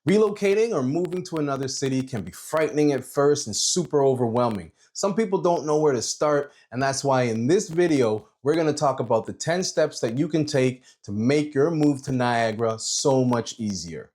Relocating or moving to another city can be frightening at first and super overwhelming. Some people don't know where to start, and that's why in this video, we're going to talk about the 10 steps that you can take to make your move to Niagara so much easier.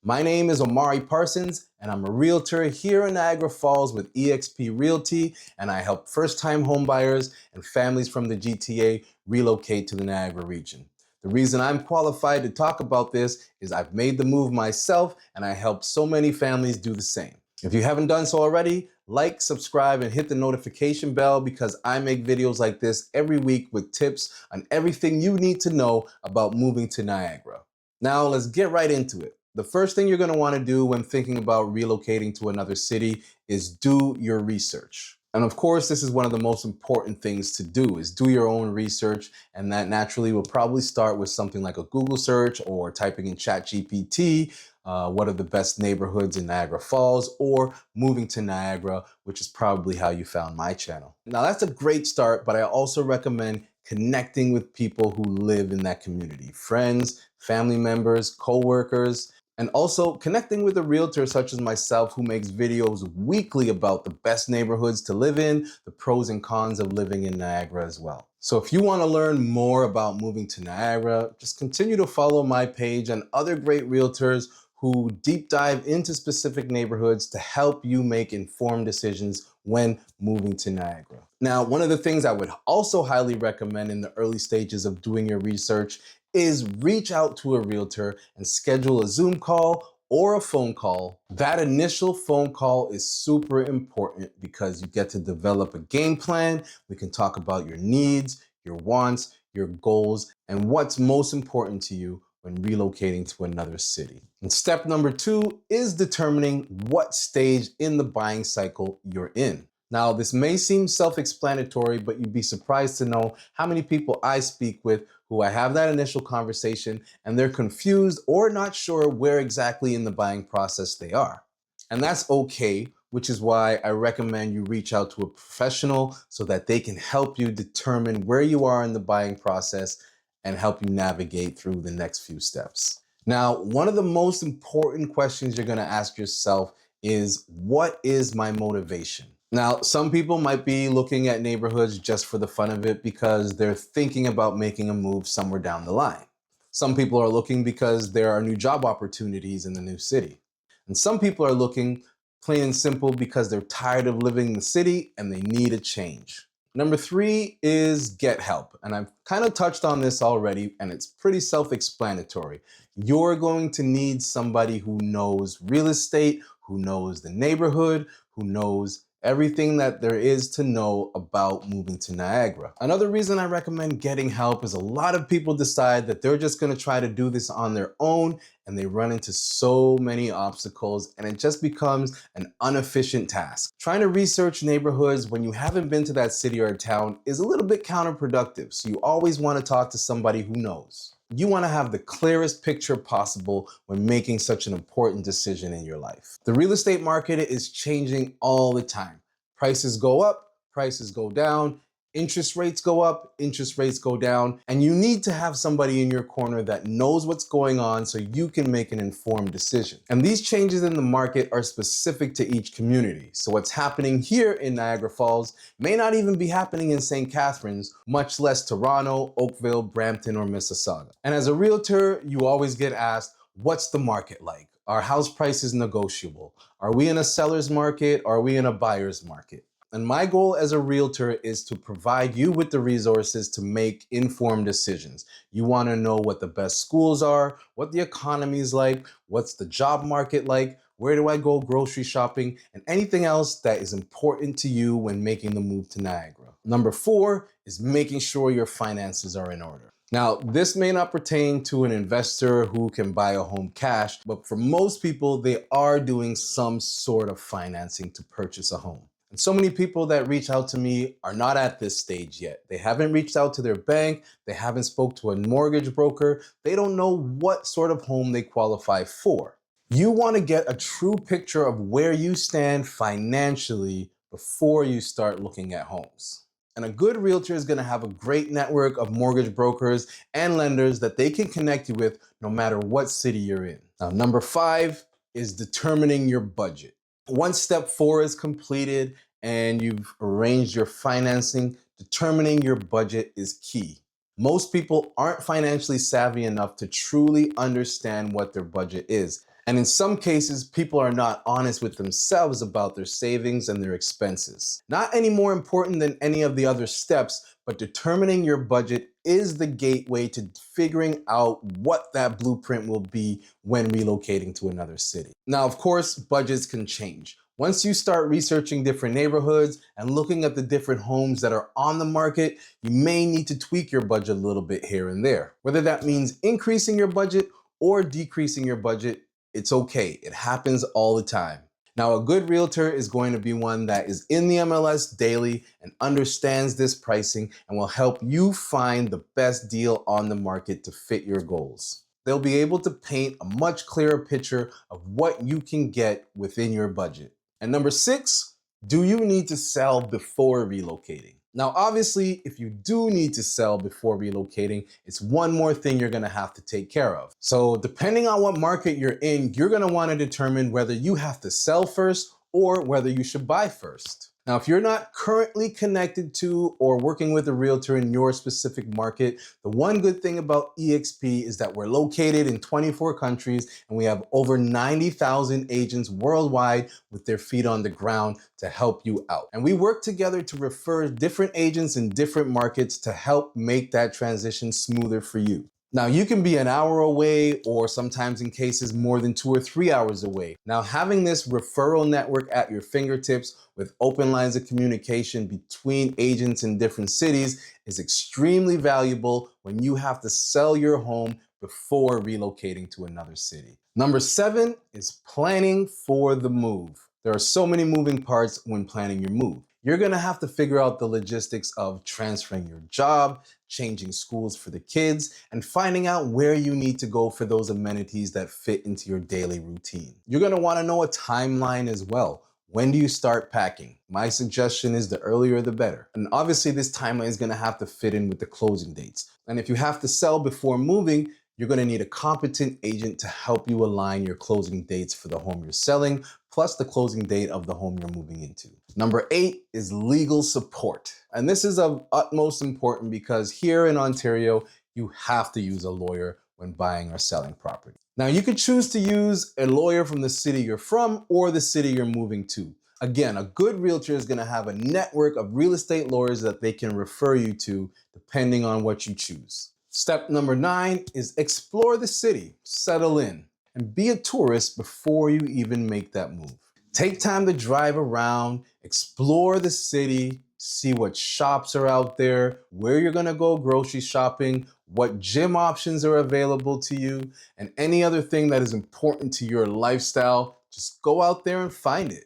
My name is Omari Parsons, and I'm a realtor here in Niagara Falls with eXp Realty, and I help first-time homebuyers and families from the GTA relocate to the Niagara region. The reason I'm qualified to talk about this is I've made the move myself, and I helped so many families do the same. If you haven't done so already, like, subscribe, and hit the notification bell because I make videos like this every week with tips on everything you need to know about moving to Niagara. Now let's get right into it. The first thing you're going to want to do when thinking about relocating to another city is do your research. And of course, this is one of the most important things to do is do your own research. And that naturally will probably start with something like a Google search or typing in ChatGPT, what are the best neighborhoods in Niagara Falls, or moving to Niagara, which is probably how you found my channel. Now that's a great start, but I also recommend connecting with people who live in that community, friends, family members, co-workers, and also connecting with a realtor such as myself who makes videos weekly about the best neighborhoods to live in, the pros and cons of living in Niagara as well. So if you want to learn more about moving to Niagara, just continue to follow my page and other great realtors who deep dive into specific neighborhoods to help you make informed decisions when moving to Niagara. Now, one of the things I would also highly recommend in the early stages of doing your research is reach out to a realtor and schedule a Zoom call or a phone call. That initial phone call is super important because you get to develop a game plan. We can talk about your needs, your wants, your goals, and what's most important to you when relocating to another city. And step number 2 is determining what stage in the buying cycle you're in. Now, this may seem self-explanatory, but you'd be surprised to know how many people I speak with who I have that initial conversation and they're confused or not sure where exactly in the buying process they are. And that's okay, which is why I recommend you reach out to a professional so that they can help you determine where you are in the buying process and help you navigate through the next few steps. Now, one of the most important questions you're going to ask yourself is, what is my motivation? Now, some people might be looking at neighborhoods just for the fun of it because they're thinking about making a move somewhere down the line. Some people are looking because there are new job opportunities in the new city. And some people are looking plain and simple because they're tired of living in the city and they need a change. Number 3 is get help. And I've kind of touched on this already, and it's pretty self-explanatory. You're going to need somebody who knows real estate, who knows the neighborhood, who knows everything that there is to know about moving to Niagara. Another reason I recommend getting help is a lot of people decide that they're just going to try to do this on their own, and they run into so many obstacles, and it just becomes an inefficient task. Trying to research neighborhoods when you haven't been to that city or town is a little bit counterproductive, so you always want to talk to somebody who knows. You want to have the clearest picture possible when making such an important decision in your life. The real estate market is changing all the time. Prices go up, prices go down, interest rates go up, interest rates go down, and you need to have somebody in your corner that knows what's going on so you can make an informed decision. And these changes in the market are specific to each community. So what's happening here in Niagara Falls may not even be happening in St. Catharines, much less Toronto, Oakville, Brampton, or Mississauga. And as a realtor, you always get asked, what's the market like? Are house prices negotiable? Are we in a seller's market? Or are we in a buyer's market? And my goal as a realtor is to provide you with the resources to make informed decisions. You want to know what the best schools are, what the economy is like, what's the job market like, where do I go grocery shopping, and anything else that is important to you when making the move to Niagara. Number 4 is making sure your finances are in order. Now, this may not pertain to an investor who can buy a home cash, but for most people, they are doing some sort of financing to purchase a home. And so many people that reach out to me are not at this stage yet. They haven't reached out to their bank. They haven't spoke to a mortgage broker. They don't know what sort of home they qualify for. You want to get a true picture of where you stand financially before you start looking at homes. And a good realtor is going to have a great network of mortgage brokers and lenders that they can connect you with no matter what city you're in. Now, number 5 is determining your budget. Once step 4 is completed and you've arranged your financing, determining your budget is key. Most people aren't financially savvy enough to truly understand what their budget is. And in some cases, people are not honest with themselves about their savings and their expenses. Not any more important than any of the other steps, but determining your budget is the gateway to figuring out what that blueprint will be when relocating to another city. Now, of course, budgets can change. Once you start researching different neighborhoods and looking at the different homes that are on the market, you may need to tweak your budget a little bit here and there. Whether that means increasing your budget or decreasing your budget, it's okay. It happens all the time. Now, a good realtor is going to be one that is in the MLS daily and understands this pricing and will help you find the best deal on the market to fit your goals. They'll be able to paint a much clearer picture of what you can get within your budget. And number 6, do you need to sell before relocating? Now, obviously, if you do need to sell before relocating, it's one more thing you're gonna have to take care of. So depending on what market you're in, you're gonna wanna determine whether you have to sell first or whether you should buy first. Now, if you're not currently connected to or working with a realtor in your specific market, the one good thing about eXp is that we're located in 24 countries and we have over 90,000 agents worldwide with their feet on the ground to help you out. And we work together to refer different agents in different markets to help make that transition smoother for you. Now, you can be an hour away or sometimes in cases more than 2 or 3 hours away. Now, having this referral network at your fingertips with open lines of communication between agents in different cities is extremely valuable when you have to sell your home before relocating to another city. Number 7 is planning for the move. There are so many moving parts when planning your move. You're gonna have to figure out the logistics of transferring your job, changing schools for the kids, and finding out where you need to go for those amenities that fit into your daily routine. You're gonna wanna know a timeline as well. When do you start packing? My suggestion is the earlier the better. And obviously this timeline is gonna have to fit in with the closing dates. And if you have to sell before moving, you're gonna need a competent agent to help you align your closing dates for the home you're selling, plus the closing date of the home you're moving into. Number 8 is legal support. And this is of utmost importance because here in Ontario, you have to use a lawyer when buying or selling property. Now, you could choose to use a lawyer from the city you're from or the city you're moving to. Again, a good realtor is gonna have a network of real estate lawyers that they can refer you to depending on what you choose. Step number 9 is explore the city, settle in, and be a tourist before you even make that move. Take time to drive around, explore the city, see what shops are out there, where you're gonna go grocery shopping, what gym options are available to you, and any other thing that is important to your lifestyle. Just go out there and find it.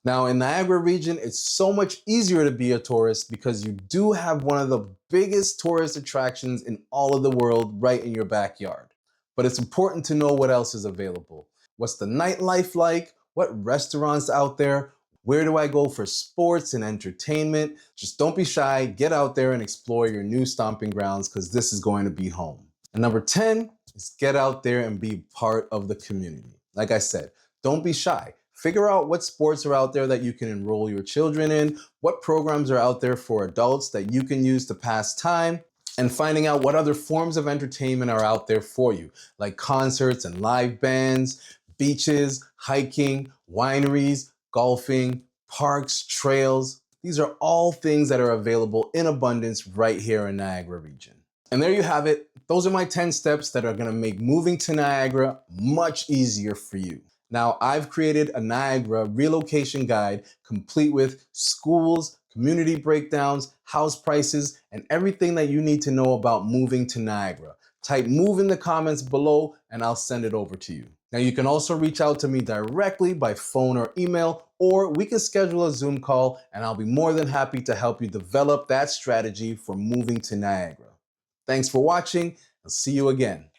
Now, in Niagara region, it's so much easier to be a tourist because you do have one of the biggest tourist attractions in all of the world right in your backyard. But it's important to know what else is available. What's the nightlife like? What restaurants out there? Where do I go for sports and entertainment? Just don't be shy, get out there and explore your new stomping grounds because this is going to be home. And number 10 is get out there and be part of the community. Like I said, don't be shy. Figure out what sports are out there that you can enroll your children in, what programs are out there for adults that you can use to pass time, and finding out what other forms of entertainment are out there for you, like concerts and live bands, beaches, hiking, wineries, golfing, parks, trails. These are all things that are available in abundance right here in Niagara region. And there you have it. Those are my 10 steps that are gonna make moving to Niagara much easier for you. Now, I've created a Niagara relocation guide complete with schools, community breakdowns, house prices, and everything that you need to know about moving to Niagara. Type move in the comments below and I'll send it over to you. Now, you can also reach out to me directly by phone or email, or we can schedule a Zoom call and I'll be more than happy to help you develop that strategy for moving to Niagara. Thanks for watching. I'll see you again.